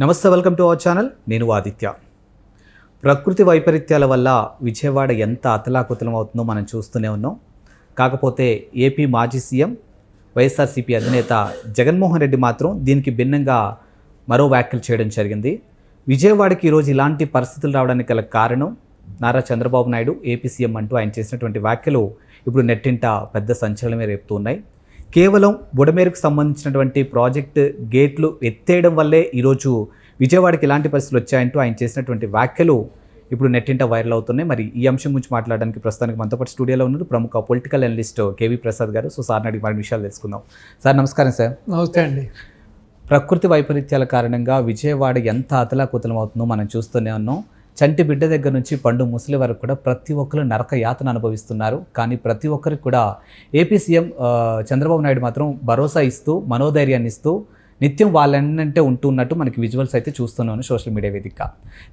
నమస్తే, welcome to our channel. నేను ఆదిత్య. ప్రకృతి వైపరీత్యాల వల్ల విజయవాడ ఎంత అతలాకుతలం అవుతుందో మనం చూస్తూనే ఉన్నాం. కాకపోతే ఏపీ మాజీ సీఎం వైఎస్ఆర్సీపీ అధినేత జగన్మోహన్ రెడ్డి మాత్రం దీనికి భిన్నంగా మరో వ్యాఖ్యలు చేయడం జరిగింది. విజయవాడకి ఈరోజు ఇలాంటి పరిస్థితులు రావడానికి గల కారణం నారా చంద్రబాబు నాయుడు ఏపీ సీఎం అంటూ ఆయన చేసినటువంటి వ్యాఖ్యలు ఇప్పుడు నెట్టింట పెద్ద సంచలనమే రేపుతూ ఉన్నాయి. కేవలం బుడమేరుకు సంబంధించినటువంటి ప్రాజెక్టు గేట్లు ఎత్తేయడం వల్లే ఈరోజు విజయవాడకి ఇలాంటి పరిస్థితులు వచ్చాయంటూ ఆయన చేసినటువంటి వ్యాఖ్యలు ఇప్పుడు నెట్టింట వైరల్ అవుతున్నాయి. మరి ఈ అంశం గురించి మాట్లాడడానికి ప్రస్తుతానికి మనతో పాటు స్టూడియోలో ఉన్నారు ప్రముఖ పొలిటికల్ అనలిస్ట్ కేవీ ప్రసాద్ గారు. సో సార్ని అడిగి మరి విషయాలు తెలుసుకుందాం. సార్ నమస్కారం. సార్ నమస్తే అండి. ప్రకృతి వైపరీత్యాల కారణంగా విజయవాడ ఎంత అతలాకుతలం అవుతుందో మనం చూస్తూనే ఉన్నాం. చంటి బిడ్డ దగ్గర నుంచి పండు ముసలి వరకు కూడా ప్రతి ఒక్కరు నరక యాతన అనుభవిస్తున్నారు. కానీ ప్రతి ఒక్కరికి కూడా ఏపీ సీఎం చంద్రబాబు నాయుడు మాత్రం భరోసా ఇస్తూ మనోధైర్యాన్ని ఇస్తూ నిత్యం వాళ్ళంటే ఉంటున్నట్టు మనకి విజువల్స్ అయితే చూస్తున్నాను సోషల్ మీడియా వేదిక.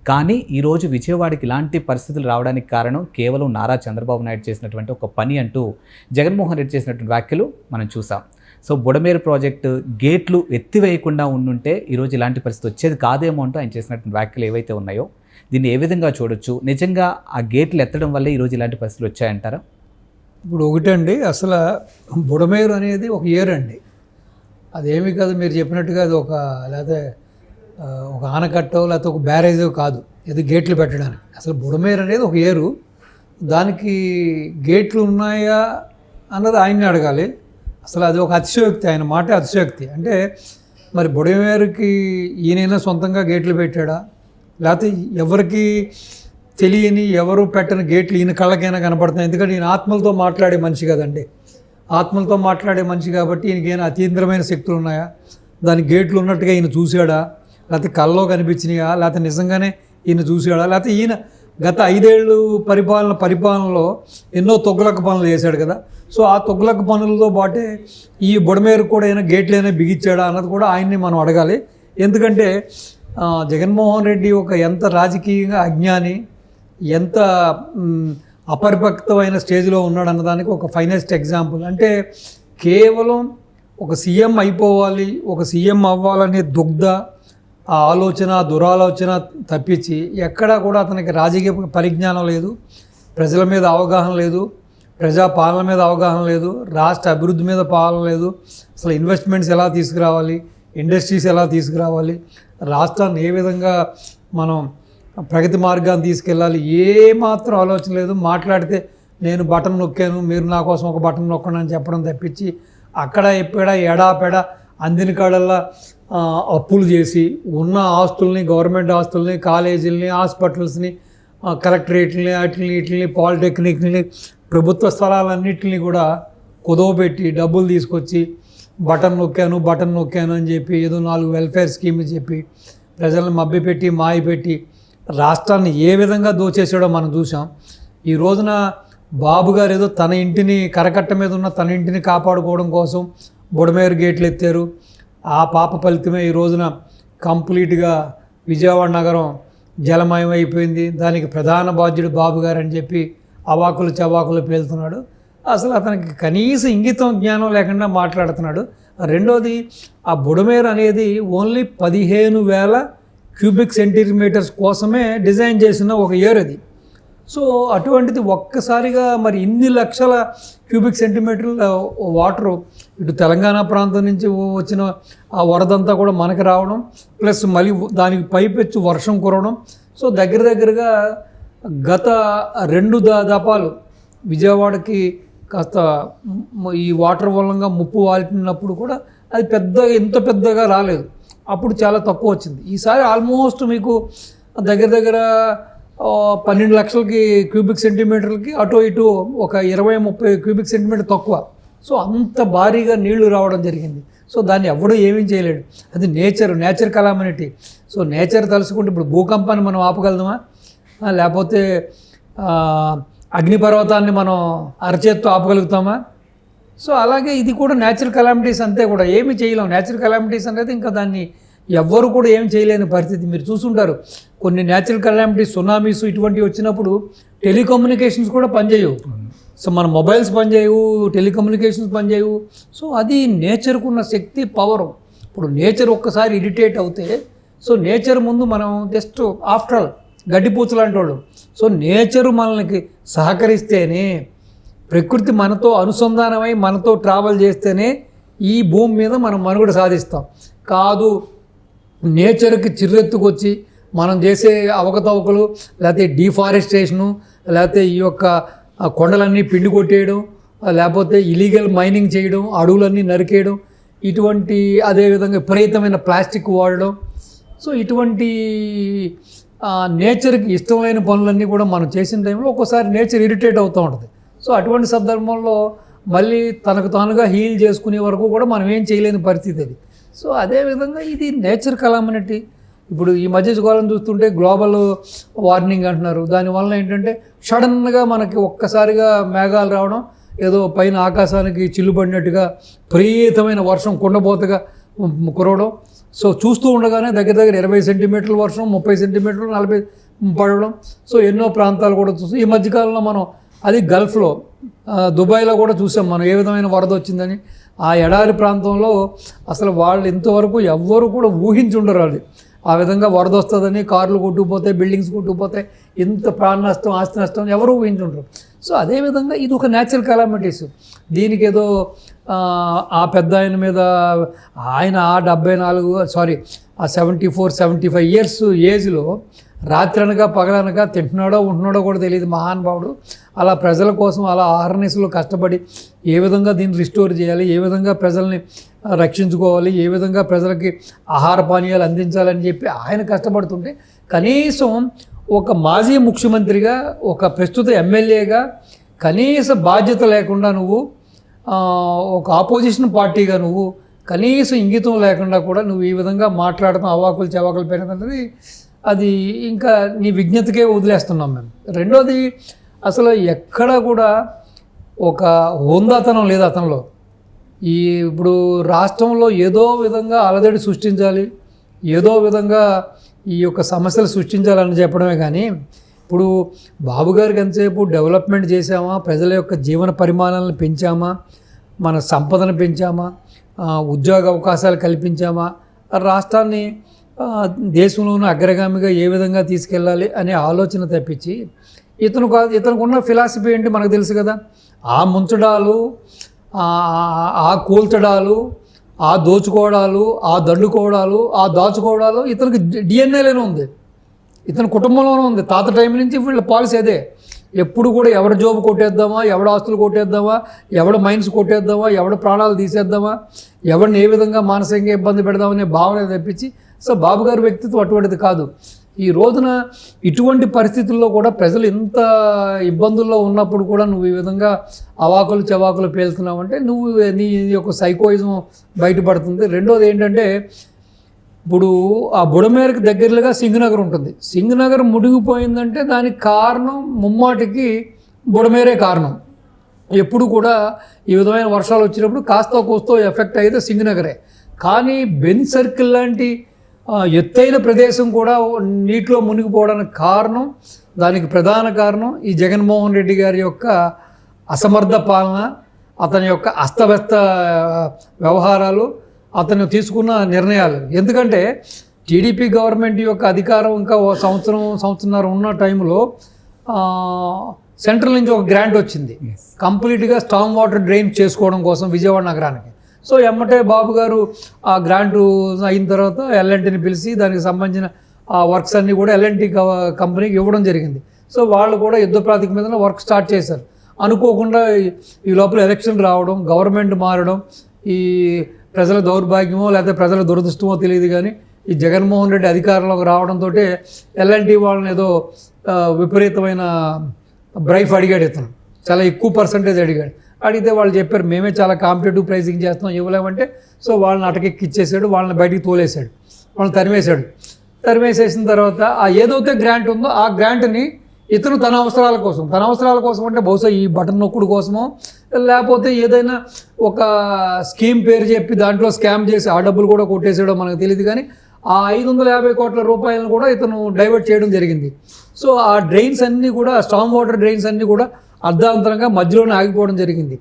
కానీ ఈరోజు విజయవాడకి ఇలాంటి పరిస్థితులు రావడానికి కారణం కేవలం నారా చంద్రబాబు నాయుడు చేసినటువంటి ఒక పని అంటూ జగన్మోహన్ రెడ్డి చేసినటువంటి వ్యాఖ్యలు మనం చూసాం. సో బుడమేరు ప్రాజెక్టు గేట్లు ఎత్తివేయకుండా ఉండుంటే ఈరోజు ఇలాంటి పరిస్థితి వచ్చేది కాదేమో అంటూ ఆయన చేసినటువంటి వ్యాఖ్యలు ఏవైతే ఉన్నాయో దీన్ని ఏ విధంగా చూడొచ్చు? నిజంగా ఆ గేట్లు ఎత్తడం వల్లే ఈరోజు ఇలాంటి పరిస్థితులు వచ్చాయంటారా? ఇప్పుడు ఒకటండి, అసలు బుడమేరు అనేది ఒక ఏరు అండి. అదేమీ కాదు, మీరు చెప్పినట్టుగా అది లేకపోతే ఒక ఆనకట్టో లేకపోతే ఒక బ్యారేజో కాదు, ఇది గేట్లు పెట్టడానికి. అసలు బుడమేరు అనేది ఒక ఏరు, దానికి గేట్లు ఉన్నాయా అన్నది ఆయన్ని అడగాలి. అసలు అది ఒక అతిశయోక్తి, ఆయన మాట అతిశయోక్తి. అంటే మరి బుడమేరుకి ఈయనైనా సొంతంగా గేట్లు పెట్టాడా, లేకపోతే ఎవరికి తెలియని ఎవరు పెట్టని గేట్లు ఈయన కళ్ళకైనా కనపడుతున్నాయి? ఎందుకంటే ఈయన ఆత్మలతో మాట్లాడే మనిషి కదండి. ఆత్మలతో మాట్లాడే మనిషి కాబట్టి ఈయనకైనా అతీంద్రమైన శక్తులు ఉన్నాయా? దాని గేట్లు ఉన్నట్టుగా ఈయన చూశాడా, లేకపోతే కళ్ళలో కనిపించినాయా, లేకపోతే నిజంగానే ఈయన చూశాడా, లేకపోతే ఈయన గత 5 ఏళ్ళు పరిపాలనలో ఎన్నో తొగ్గులక పనులు చేశాడు కదా. సో ఆ తొగ్గులక పనులతో పాటే ఈ బుడమేరు కూడా అయినా గేట్లైనా బిగించాడా అన్నది కూడా ఆయన్ని మనం అడగాలి. ఎందుకంటే జగన్మోహన్ రెడ్డి ఎంత రాజకీయంగా అజ్ఞాని, ఎంత అపరిపక్తమైన స్టేజ్లో ఉన్నాడు అన్నదానికి ఒక ఫైనెస్ట్ ఎగ్జాంపుల్. అంటే కేవలం ఒక సీఎం అయిపోవాలి, ఒక సీఎం అవ్వాలనే ఆ ఆలోచన దురాలోచన తప్పించి ఎక్కడా కూడా అతనికి రాజకీయ పరిజ్ఞానం లేదు, ప్రజల మీద అవగాహన లేదు, ప్రజా పాలన మీద అవగాహన లేదు, రాష్ట్ర అభివృద్ధి మీద పాలన లేదు, అసలు ఇన్వెస్ట్మెంట్స్ ఎలా తీసుకురావాలి, ఇండస్ట్రీస్ ఎలా తీసుకురావాలి, రాష్ట్రాన్ని ఏ విధంగా మనం ప్రగతి మార్గాన్ని తీసుకెళ్ళాలి, ఏమాత్రం ఆలోచన లేదు. మాట్లాడితే నేను బటన్ నొక్కాను, మీరు నా కోసం ఒక బటన్ నొక్కండి అని చెప్పడం తప్పించి అక్కడ ఎక్కడ ఎడాపెడ అందిన కాడల్లా అప్పులు చేసి ఉన్న ఆస్తుల్ని, గవర్నమెంట్ ఆస్తుల్ని, కాలేజీలని, హాస్పిటల్స్ని, కలెక్టరేట్లని, వీటిని పాలిటెక్నిక్ని, ప్రభుత్వ స్థలాలన్నింటినీ కూడా కుదవబెట్టి డబ్బులు తీసుకొచ్చి బటన్ నొక్కాను అని చెప్పి ఏదో 4 వెల్ఫేర్ స్కీమ్లు చెప్పి ప్రజలను మభ్యపెట్టి మాయపెట్టి రాష్ట్రాన్ని ఏ విధంగా దోచేసాడో మనం చూసాం. ఈ రోజున బాబు గారు ఏదో తన ఇంటిని కరకట్ట మీద ఉన్న తన ఇంటిని కాపాడుకోవడం కోసం బుడమేరు గేట్లు ఎత్తారు. ఆ పాప ఫలితమే ఈ రోజున కంప్లీట్గా విజయవాడ నగరం జలమయం అయిపోయింది. దానికి ప్రధాన బాధ్యుడు బాబు గారు అని చెప్పి అవాకులు చవాకులు పేలుతున్నాడు. అసలు అతనికి కనీస ఇంగితం జ్ఞానం లేకుండా మాట్లాడుతున్నాడు. రెండోది, ఆ బుడమేరు అనేది ఓన్లీ 15,000 క్యూబిక్ సెంటీమీటర్స్ కోసమే డిజైన్ చేసిన ఒక ఏరు అది. సో అటువంటిది ఒక్కసారిగా మరి ఇన్ని లక్షల క్యూబిక్ సెంటీమీటర్ల వాటరు ఇటు తెలంగాణ ప్రాంతం నుంచి వచ్చిన ఆ వరదంతా కూడా మనకి రావడం, ప్లస్ మళ్ళీ దానికి పైపెచ్చు వర్షం కురవడం. సో దగ్గరగా గత 2 దఫాలు విజయవాడకి కాస్త ఈ వాటర్ మూలంగా ముప్పు వాల్చినప్పుడు కూడా అది ఇంత పెద్దగా రాలేదు, అప్పుడు చాలా తక్కువ వచ్చింది. ఈసారి ఆల్మోస్ట్ మీకు దగ్గర 12 లక్షలకి క్యూబిక్ సెంటీమీటర్లకి అటు ఇటు ఒక 20-30 క్యూబిక్ సెంటీమీటర్ తక్కువ. సో అంత భారీగా నీళ్లు రావడం జరిగింది. సో దాన్ని ఎవడూ ఏమీ చేయలేడు. అది నేచర్ కలామినిటీ. సో నేచర్ తలుసుకుంటే ఇప్పుడు భూకంపాన్ని మనం ఆపగలదామా, లేకపోతే అగ్నిపర్వతాన్ని మనం అరచేత్తో ఆపగలుగుతామా? సో అలాగే ఇది కూడా న్యాచురల్ కలామిటీస్ అంతే, కూడా ఏమి చేయలేం. న్యాచురల్ కలామిటీస్ అనేది ఇంకా దాన్ని ఎవ్వరు కూడా ఏం చేయలేని పరిస్థితి. మీరు చూసుంటారు కొన్ని న్యాచురల్ కలామిటీస్, సునామీస్ ఇటువంటివి వచ్చినప్పుడు టెలికమ్యూనికేషన్స్ కూడా పనిచేయవు. సో మన మొబైల్స్ పనిచేయవు, టెలికమ్యూనికేషన్స్ పనిచేయవు. సో అది నేచర్కు ఉన్న శక్తి, పవర్. ఇప్పుడు నేచర్ ఒక్కసారి ఇరిటేట్ అవుతే సో నేచర్ ముందు మనం జస్ట్ ఆఫ్టర్ ఆల్ గడ్డిపూచ లాంటి వాళ్ళు. సో నేచరు మనకి సహకరిస్తేనే, ప్రకృతి మనతో అనుసంధానమై మనతో ట్రావెల్ చేస్తేనే ఈ భూమి మీద మనం మనుగడ సాధిస్తాం. కాదు నేచర్కి చిర్రెత్తుకొచ్చి మనం చేసే అవకతవకలు, లేకపోతే డిఫారెస్టేషను, లేకపోతే ఈ యొక్క కొండలన్నీ పిండి కొట్టేయడం, లేకపోతే ఇలీగల్ మైనింగ్ చేయడం, అడవులన్నీ నరికేయడం, ఇటువంటి అదేవిధంగా విపరీతమైన ప్లాస్టిక్ వాడడం. సో ఇటువంటి నేచర్కి ఇష్టం లేని పనులన్నీ కూడా మనం చేసిన టైంలో ఒక్కోసారి నేచర్ ఇరిటేట్ అవుతూ ఉంటుంది. సో అటువంటి సందర్భంలో మళ్ళీ తనకు తానుగా హీల్ చేసుకునే వరకు కూడా మనం ఏం చేయలేని పరిస్థితి అది. సో అదేవిధంగా ఇది నేచర్ కలామినిటీ. ఇప్పుడు ఈ మధ్య కాలం చూస్తుంటే గ్లోబల్ వార్మింగ్ అంటున్నారు. దానివల్ల ఏంటంటే సడన్గా మనకి ఒక్కసారిగా మేఘాలు రావడం, ఏదో పైన ఆకాశానికి చిల్లు పడినట్టుగా విపరీతమైన వర్షం కుండబోతగా కురవడం. సో చూస్తూ ఉండగానే దగ్గర దగ్గర 20 సెంటీమీటర్ల వర్షం, 30 సెంటీమీటర్లు, 40 పడడం. సో ఎన్నో ప్రాంతాలు కూడా చూస్తాం. ఈ మధ్యకాలంలో మనం అది గల్ఫ్లో దుబాయ్లో కూడా చూసాం మనం ఏ విధమైన వరద వచ్చిందని. ఆ ఎడారి ప్రాంతంలో అసలు వాళ్ళు ఇంతవరకు ఎవ్వరు కూడా ఊహించుండరు. అది ఆ విధంగా వరద వస్తుందని, కార్లు కొట్టుకుపోతాయి, బిల్డింగ్స్ కొట్టుకుపోతాయి, ఇంత ప్రాణ నష్టం, ఆస్తి నష్టం ఎవరు ఊహించుంటారు. సో అదేవిధంగా ఇది ఒక న్యాచురల్ కెలామిటీస్. దీనికి ఏదో ఆ పెద్ద ఆయన మీద ఆయన ఆ 74-75 ఇయర్స్ ఏజ్లో రాత్రనగా పగలనగా తింటున్నాడో ఉంటున్నాడో కూడా తెలియదు మహానుభావుడు. అలా ప్రజల కోసం అలా ఆహర్నిశలు కష్టపడి ఏ విధంగా దీన్ని రిస్టోర్ చేయాలి, ఏ విధంగా ప్రజల్ని రక్షించుకోవాలి, ఏ విధంగా ప్రజలకి ఆహార పానీయాలు అందించాలని చెప్పి ఆయన కష్టపడుతుంటే, కనీసం ఒక మాజీ ముఖ్యమంత్రిగా, ఒక ప్రస్తుత ఎమ్మెల్యేగా కనీస బాధ్యత లేకుండా నువ్వు, ఒక ఆపోజిషన్ పార్టీగా నువ్వు కనీసం ఇంగితం లేకుండా కూడా నువ్వు ఈ విధంగా మాట్లాడటం, అవాకులు చవాకులు పెరిగినది, అది ఇంకా నీ విజ్ఞతకే వదిలేస్తున్నాం మేము. రెండోది, అసలు ఎక్కడ కూడా ఒక హోందాతనం లేదు అతనిలో. ఇప్పుడు రాష్ట్రంలో ఏదో విధంగా అలజడి సృష్టించాలి, ఏదో విధంగా ఈ యొక్క సమస్యలు సృష్టించాలని చెప్పడమే కానీ, ఇప్పుడు బాబు గారికి ఎంతసేపు డెవలప్మెంట్ చేశామా, ప్రజల యొక్క జీవన పరిమాణాలను పెంచామా, మన సంపదను పెంచామా, ఉద్యోగ అవకాశాలు కల్పించామా, రాష్ట్రాన్ని దేశంలోనూ అగ్రగామిగా ఏ విధంగా తీసుకెళ్ళాలి అనే ఆలోచన తప్పించి ఇతనికి ఉన్న ఫిలాసఫీ ఏంటి మనకు తెలుసు కదా. ఆ ముంచడాలు, ఆ కూల్చడాలు, ఆ దోచుకోవడాలు, ఆ దండుకోవడాలు, ఆ దాచుకోవడాలు ఇతనికి డిఎన్ఏలోనే ఉంది, ఇతని కుటుంబంలోనే ఉంది. తాత టైం నుంచి వీళ్ళ పాలసీ అదే. ఎప్పుడు కూడా ఎవడ జోబు కొట్టేద్దామా, ఎవడ ఆస్తులు కొట్టేద్దామా, ఎవడ మైన్స్ కొట్టేద్దామా, ఎవడ ప్రాణాలు తీసేద్దామా, ఎవరిని ఏ విధంగా మానసికంగా ఇబ్బంది పెడదామనే భావన తెప్పించి. సో బాబు గారి వ్యక్తిత్వం అటువంటిది కాదు. ఈ రోజున ఇటువంటి పరిస్థితుల్లో కూడా ప్రజలు ఇంత ఇబ్బందుల్లో ఉన్నప్పుడు కూడా నువ్వు ఈ విధంగా అవాకులు చవాకులు పేలుతున్నావంటే నువ్వు నీ యొక్క సైకోయిజం బయటపడుతుంది. రెండోది ఏంటంటే, ఇప్పుడు ఆ బుడమేరకు దగ్గరగా సింగనగర్ ఉంటుంది. సింగనగర్ మునిగిపోయిందంటే దానికి కారణం ముమ్మాటికి బుడమేరే కారణం. ఎప్పుడు కూడా ఈ విధమైన వర్షాలు వచ్చినప్పుడు కాస్త కోస్తో ఎఫెక్ట్ అయితే సింగనగరే. కానీ బెన్ సర్కిల్ లాంటి ఎత్తైన ప్రదేశం కూడా నీటిలో మునిగిపోవడానికి కారణం, దానికి ప్రధాన కారణం ఈ జగన్మోహన్ రెడ్డి గారి యొక్క అసమర్థ పాలన, అతని యొక్క అస్తవ్యస్త వ్యవహారాలు, అతను తీసుకున్న నిర్ణయాలు. ఎందుకంటే టీడీపీ గవర్నమెంట్ యొక్క అధికారం ఇంకా సంవత్సరంన్నర ఉన్న టైంలో సెంట్రల్ నుంచి ఒక గ్రాంట్ వచ్చింది కంప్లీట్గా స్టామ్ వాటర్ డ్రైన్ చేసుకోవడం కోసం విజయవాడ నగరానికి. సో ఎమ్మటే బాబు గారు ఆ గ్రాంటు అయిన తర్వాత ఎల్ఎన్టీని పిలిచి దానికి సంబంధించిన ఆ వర్క్స్ అన్నీ కూడా ఎల్ఎన్టీ కంపెనీకి ఇవ్వడం జరిగింది. సో వాళ్ళు కూడా యుద్ధ ప్రాతిపదిక మీద వర్క్ స్టార్ట్ చేశారు. అనుకోకుండా ఈ లోపల ఎలక్షన్ రావడం, గవర్నమెంట్ మారడం, ఈ ప్రజల దౌర్భాగ్యమో లేకపోతే ప్రజల దురదృష్టమో తెలియదు కానీ ఈ జగన్మోహన్ రెడ్డి అధికారంలోకి రావడంతో ఎల్ఎన్టీ వాళ్ళని ఏదో విపరీతమైన బ్రైఫ్ అడిగాడు. ఇతను చాలా ఎక్కువ పర్సంటేజ్ అడిగాడు. అడిగితే వాళ్ళు చెప్పారు మేమే చాలా కాంపిటేటివ్ ప్రైసింగ్ చేస్తున్నాం, ఇవ్వలేమంటే. సో వాళ్ళని అటకెక్కిచ్చేసాడు, వాళ్ళని బయటికి తోలేశాడు, వాళ్ళని తరిమేసేసిన తర్వాత ఆ ఏదైతే గ్రాంట్ ఉందో ఆ గ్రాంట్ని ఇతను తన అవసరాల కోసం అంటే బహుశా ఈ బటన్ నొక్కుడు కోసమో లేకపోతే ఏదైనా ఒక స్కీమ్ పేరు చెప్పి దాంట్లో స్కామ్ చేసి ఆ డబ్బులు కూడా కొట్టేసాడో మనకు తెలియదు. కానీ ఆ 550 కోట్ల రూపాయలను కూడా ఇతను డైవర్ట్ చేయడం జరిగింది. సో ఆ డ్రైన్స్ అన్నీ కూడా, స్టామ్ వాటర్ డ్రైన్స్ అన్నీ కూడా అర్ధాంతరంగా మధ్యలోనే ఆగిపోవడం జరిగింది.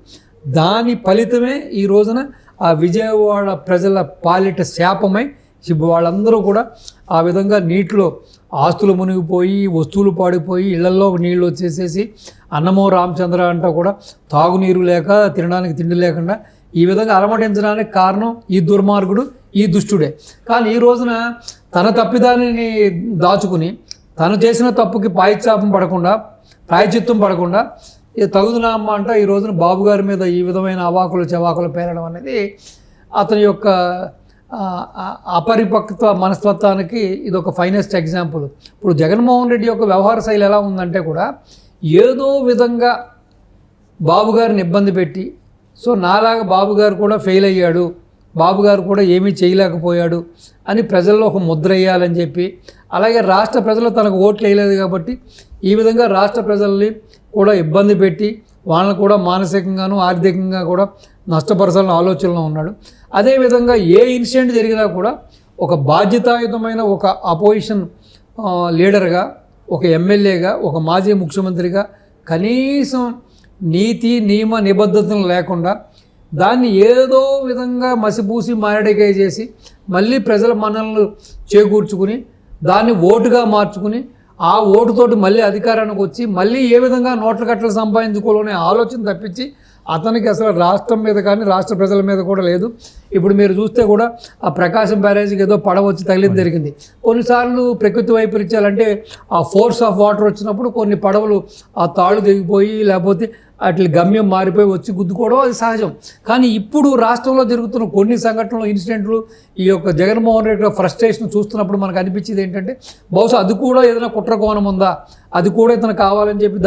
దాని ఫలితమే ఈ రోజున ఆ విజయవాడ ప్రజల పాలిట శాపమై వాళ్ళందరూ కూడా ఆ విధంగా నీటిలో ఆస్తులు మునిగిపోయి వస్తువులు పాడిపోయి ఇళ్లలో నీళ్ళు వచ్చేసేసి అన్నమో రామచంద్ర అంటా కూడా తాగునీరు లేక తినడానికి తిండి లేకుండా ఈ విధంగా అలమటించడానికి కారణం ఈ దుర్మార్గుడు, ఈ దుష్టుడే. కానీ ఈ రోజున తన తప్పిదాన్ని దాచుకుని తను చేసిన తప్పుకి ప్రాయశ్చిత్తం పడకుండా తగుదునా అమ్మ అంట ఈ రోజున బాబు గారి మీద ఈ విధమైన అవాకులు చవాకులు పేరడం అనేది అతని యొక్క అపరిపక్వ మనస్తత్వానికి ఇది ఒక ఫైనెస్ట్ ఎగ్జాంపుల్. ఇప్పుడు జగన్మోహన్ రెడ్డి యొక్క వ్యవహార శైలి ఎలా ఉందంటే కూడా ఏదో విధంగా బాబు గారిని ఇబ్బంది పెట్టి, సో నాలాగా బాబు గారు కూడా ఫెయిల్ అయ్యాడు, బాబు గారు కూడా ఏమీ చేయలేకపోయాడు అని ప్రజల్లో ఒక ముద్ర వేయాలని చెప్పి, అలాగే రాష్ట్ర ప్రజలు తనకు ఓట్లు వేయలేదు కాబట్టి ఈ విధంగా రాష్ట్ర ప్రజల్ని కూడా ఇబ్బంది పెట్టి వాళ్ళని కూడా మానసికంగాను ఆర్థికంగా కూడా నష్టపరచాలని ఆలోచనలో ఉన్నాడు. అదేవిధంగా ఏ ఇన్సిడెంట్ జరిగినా కూడా ఒక బాధ్యతాయుతమైన ఒక అపోజిషన్ లీడర్గా, ఒక ఎమ్మెల్యేగా, ఒక మాజీ ముఖ్యమంత్రిగా కనీసం నీతి నియమ నిబద్ధతలు లేకుండా దాన్ని ఏదో విధంగా మసిపూసి మారడికాయ చేసి మళ్ళీ ప్రజల మన్ననలు చేకూర్చుకుని దాన్ని ఓటుగా మార్చుకుని ఆ ఓటుతోటి మళ్ళీ అధికారానికి వచ్చి మళ్ళీ ఏ విధంగా నోట్ల కట్టలు సంపాదించుకోవాలనే ఆలోచన తప్పించి అతనికి అసలు రాష్ట్రం మీద కానీ రాష్ట్ర ప్రజల మీద కూడా లేదు. ఇప్పుడు మీరు చూస్తే కూడా ఆ ప్రకాశం బ్యారేజ్కి ఏదో పడవ వచ్చి తగిలింది జరిగింది. కొన్నిసార్లు ప్రకృతి వైపరీత్యాలంటే ఆ ఫోర్స్ ఆఫ్ వాటర్ వచ్చినప్పుడు కొన్ని పడవలు ఆ తాళ్ళు దిగిపోయి లేకపోతే అట్లా గమ్యం మారిపోయి వచ్చి గుద్దుకోవడం అది సహజం. కానీ ఇప్పుడు రాష్ట్రంలో జరుగుతున్న కొన్ని సంఘటనలు, ఇన్సిడెంట్లు, ఈ యొక్క జగన్మోహన్ రెడ్డి ఫ్రస్ట్రేషన్ చూస్తున్నప్పుడు మనకు అనిపించేది ఏంటంటే బహుశా అది కూడా ఏదైనా కుట్ర కోణం ఉందా, అది కూడా ఇతను కావాలని చెప్పి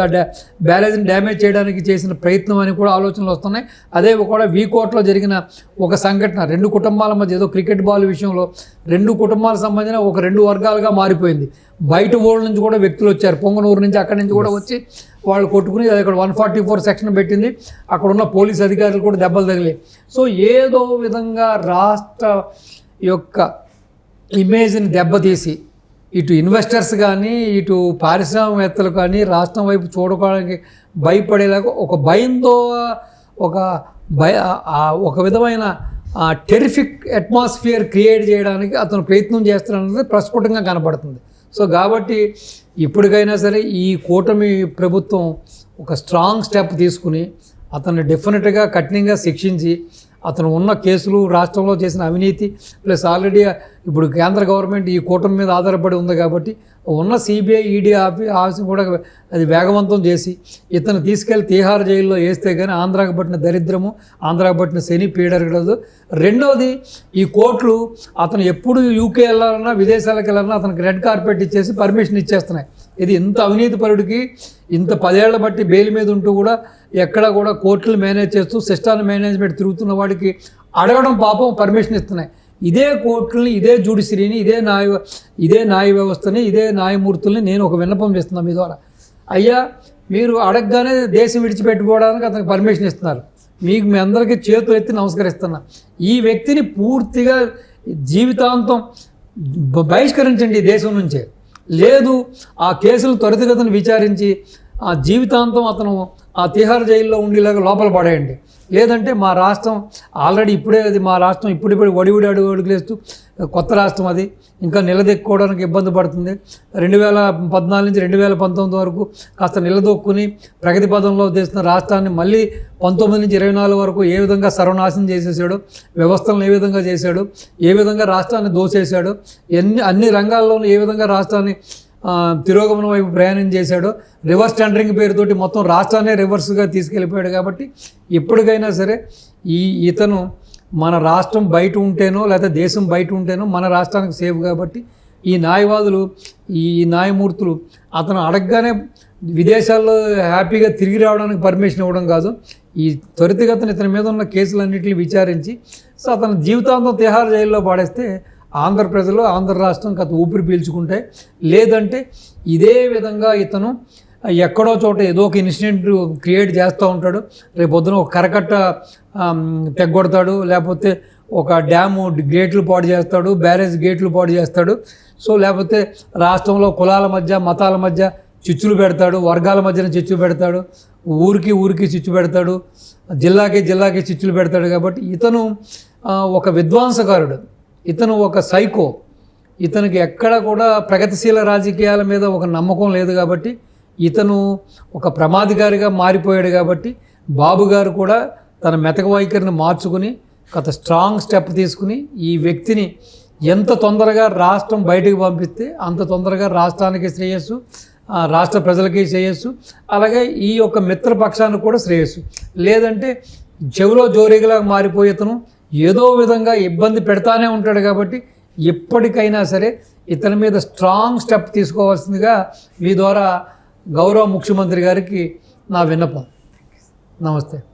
బ్యారేజ్ని డ్యామేజ్ చేయడానికి చేసిన ప్రయత్నం అని కూడా ఆలోచనలు వస్తున్నాయి. అదే కూడా వీకోట్లో జరిగిన ఒక సంఘటన 2 కుటుంబాల మధ్య ఏదో క్రికెట్ బాల్ విషయంలో 2 కుటుంబాలకు సంబంధించిన ఒక 2 వర్గాలుగా మారిపోయింది. బయట ఊళ్ళ నుంచి కూడా వ్యక్తులు వచ్చారు, పొంగనూరు నుంచి అక్కడి నుంచి కూడా వచ్చి వాళ్ళు కొట్టుకుని అది అక్కడ 144 సెక్షన్ పెట్టింది. అక్కడ ఉన్న పోలీస్ అధికారులు కూడా దెబ్బలు తగిలాయి. సో ఏదో విధంగా రాష్ట్ర యొక్క ఇమేజ్ని దెబ్బతీసి ఇటు ఇన్వెస్టర్స్ కానీ ఇటు పారిశ్రామికవేత్తలు కానీ రాష్ట్రం వైపు చూడడానికి భయపడేలాగా ఒక భయంతో ఒక విధమైన టెరిఫిక్ అట్మాస్ఫియర్ క్రియేట్ చేయడానికి అతను ప్రయత్నం చేస్తున్నాడనేది ప్రస్ఫుటంగా కనబడుతుంది. సో కాబట్టి ఇప్పటికైనా సరే ఈ కూటమి ప్రభుత్వం ఒక స్ట్రాంగ్ స్టెప్ తీసుకుని అతన్ని డెఫినెట్గా కఠినంగా శిక్షించి అతను ఉన్న కేసులు, రాష్ట్రంలో చేసిన అవినీతి ప్లస్ ఆల్రెడీ ఇప్పుడు కేంద్ర గవర్నమెంట్ ఈ కూటమి మీద ఆధారపడి ఉంది కాబట్టి ఉన్న సిబిఐ ఈడీ ఆఫీస్ కూడా అది వేగవంతం చేసి ఇతను తీసుకెళ్లి తీహార్ జైల్లో వేస్తే కానీ ఆంధ్రాకి పట్టిన దరిద్రము, ఆంధ్రాకి పట్టిన శని పీడరగలదు. రెండవది ఈ కోర్టులు అతను ఎప్పుడు యూకే వెళ్ళాలన్నా విదేశాలకు వెళ్ళాలన్నా అతనికి రెడ్ కార్పెట్ ఇచ్చేసి పర్మిషన్ ఇచ్చేస్తున్నాయి. ఇది ఇంత అవినీతి పరుడికి ఇంత 10 ఏళ్ల బట్టి బెయిల్ మీద ఉంటూ కూడా ఎక్కడ కూడా కోర్టులు మేనేజ్ చేస్తూ సిస్టాన్ని మేనేజ్మెంట్ తిరుగుతున్న వాడికి అడగడం పాపం పర్మిషన్ ఇస్తున్నాయి. ఇదే కోర్టుల్ని, ఇదే జ్యుడిషియరీని, ఇదే న్యాయ వ్యవస్థని, ఇదే న్యాయమూర్తుల్ని నేను ఒక విన్నపం చేస్తున్నాను మీ ద్వారా. అయ్యా మీరు అడగగానే దేశం విడిచిపెట్టుకోవడానికి అతనికి పర్మిషన్ ఇస్తున్నారు. మీ అందరికీ చేతులు ఎత్తి నమస్కరిస్తున్నా. ఈ వ్యక్తిని పూర్తిగా జీవితాంతం బహిష్కరించండి ఈ దేశం నుంచే. లేదు ఆ కేసులు త్వరితగతిని విచారించి ఆ జీవితాంతం అతను ఆ తిహార్ జైల్లో ఉండేలాగా లోపల పడేయండి. లేదంటే మా రాష్ట్రం ఆల్రెడీ అది మా రాష్ట్రం ఇప్పుడు వడివిడి అడుగులేస్తూ కొత్త రాష్ట్రం అది ఇంకా నిలదొక్కుకోవడానికి ఇబ్బంది పడుతుంది. 2014 నుంచి 2019 వరకు కాస్త నిలదొక్కుని ప్రగతి పదంలో చేసిన రాష్ట్రాన్ని మళ్ళీ 19 నుంచి 24 వరకు ఏ విధంగా సర్వనాశనం చేసేసాడు, వ్యవస్థలను ఏ విధంగా చేశాడు, ఏ విధంగా రాష్ట్రాన్ని దోచేశాడు, అన్ని రంగాల్లోనూ ఏ విధంగా రాష్ట్రాన్ని తిరోగమనం వైపు ప్రయాణం చేశాడు, రివర్స్ టెండరింగ్ పేరుతోటి మొత్తం రాష్ట్రాన్ని రివర్స్గా తీసుకెళ్ళిపోయాడు. కాబట్టి ఇప్పటికైనా సరే ఇతను మన రాష్ట్రం బయట ఉంటేనో లేకపోతే దేశం బయట ఉంటేనో మన రాష్ట్రానికి సేఫ్. కాబట్టి ఈ న్యాయవాదులు, ఈ న్యాయమూర్తులు అతను అడగగానే విదేశాల్లో హ్యాపీగా తిరిగి రావడానికి పర్మిషన్ ఇవ్వడం కాదు, ఈ త్వరితగతిన ఇతని మీద ఉన్న కేసులన్నింటినీ విచారించి సో అతను జీవితాంతం తిహార్ జైల్లో పడేస్తే ఆంధ్ర ప్రజలు, ఆంధ్ర రాష్ట్రం కథ ఊపిరి పీల్చుకుంటాయి. లేదంటే ఇదే విధంగా ఇతను ఎక్కడో చోట ఏదో ఒక ఇన్సిడెంట్ క్రియేట్ చేస్తూ ఉంటాడు. రేపు పొద్దున ఒక కరకట్ట తెగ్గొడతాడు, లేకపోతే ఒక డ్యాము గేట్లు పాడు చేస్తాడు, బ్యారేజ్ గేట్లు పాడు చేస్తాడు. సో లేకపోతే రాష్ట్రంలో కులాల మధ్య, మతాల మధ్య చిచ్చులు పెడతాడు, వర్గాల మధ్యన చిచ్చు పెడతాడు, ఊరికి చిచ్చు పెడతాడు, జిల్లాకి చిచ్చులు పెడతాడు. కాబట్టి ఇతను ఒక విధ్వంసకారుడు. ఇతను ఒక సైకో. ఇతనికి ఎక్కడ కూడా ప్రగతిశీల రాజకీయాల మీద ఒక నమ్మకం లేదు కాబట్టి ఇతను ఒక ప్రమాదకారిగా మారిపోయాడు. కాబట్టి బాబు గారు కూడా తన మెతక వైఖరిని మార్చుకుని ఒక స్ట్రాంగ్ స్టెప్ తీసుకుని ఈ వ్యక్తిని ఎంత తొందరగా రాష్ట్రం బయటకు పంపిస్తే అంత తొందరగా రాష్ట్రానికి శ్రేయస్సు, రాష్ట్ర ప్రజలకి శ్రేయస్సు, అలాగే ఈ యొక్క మిత్రపక్షానికి కూడా శ్రేయస్సు. లేదంటే చెవిలో జోరీగలాగా మారిపోయేతను ఏదో విధంగా ఇబ్బంది పెడతానే ఉంటాడు. కాబట్టి ఎప్పటికైనా సరే ఇతని మీద స్ట్రాంగ్ స్టెప్ తీసుకోవాల్సిందిగా మీ ద్వారా గౌరవ ముఖ్యమంత్రి గారికి నా విన్నపం. నమస్తే.